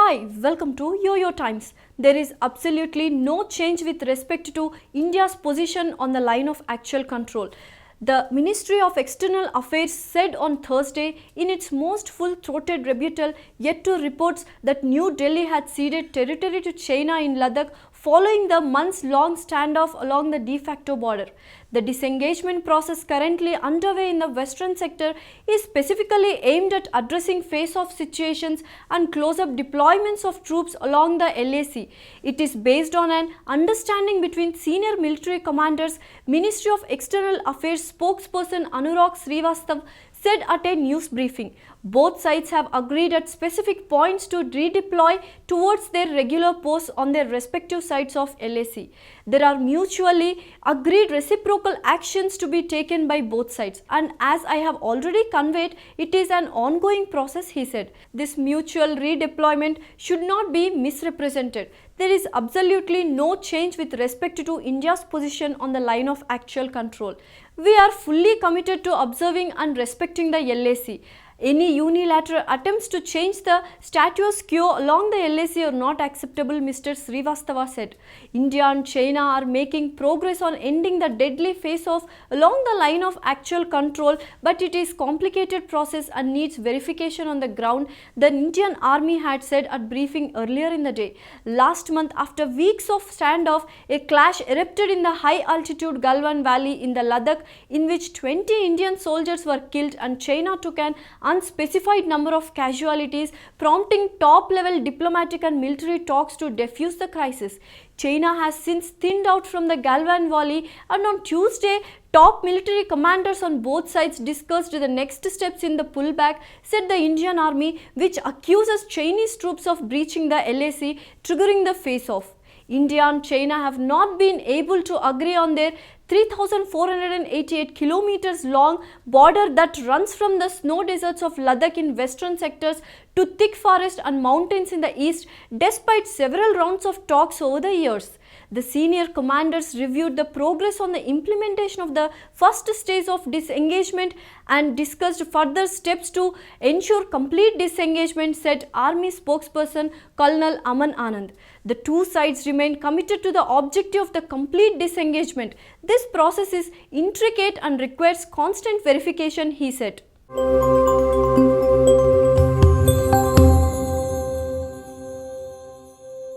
Hi, welcome to YOYO Times. There is absolutely no change with respect to India's position on the line of actual control. The Ministry of External Affairs said on Thursday in its most full-throated rebuttal yet to reports that New Delhi had ceded territory to China in Ladakh following the months-long standoff along the de facto border. The disengagement process currently underway in the western sector is specifically aimed at addressing face-off situations and close-up deployments of troops along the LAC. It is based on an understanding between senior military commanders. Ministry of External Affairs spokesperson Anurag Srivastav said at a news briefing. Both sides have agreed at specific points to redeploy towards their regular posts on their respective sides of LAC. There are mutually agreed reciprocal actions to be taken by both sides, and as I have already conveyed, it is an ongoing process, he said. This mutual redeployment should not be misrepresented. There is absolutely no change with respect to India's position on the line of actual control. We are fully committed to observing and respecting the LAC. Any unilateral attempts to change the status quo along the LAC are not acceptable, Mr. Srivastava said. India and China are making progress on ending the deadly face-off along the line of actual control, but it is a complicated process and needs verification on the ground, the Indian Army had said at briefing earlier in the day. Last month, after weeks of standoff, a clash erupted in the high-altitude Galwan Valley in the Ladakh, in which 20 Indian soldiers were killed and China took an unspecified number of casualties, prompting top-level diplomatic and military talks to defuse the crisis. China has since thinned out from the Galwan Valley, and on Tuesday, top military commanders on both sides discussed the next steps in the pullback, said the Indian Army, which accuses Chinese troops of breaching the LAC, triggering the face-off. India and China have not been able to agree on their 3,488 kilometers long border that runs from the snow deserts of Ladakh in western sectors to thick forest and mountains in the east, despite several rounds of talks over the years. The senior commanders reviewed the progress on the implementation of the first stage of disengagement and discussed further steps to ensure complete disengagement, said Army spokesperson Colonel Aman Anand. The two sides remain committed to the objective of the complete disengagement. This process is intricate and requires constant verification, he said.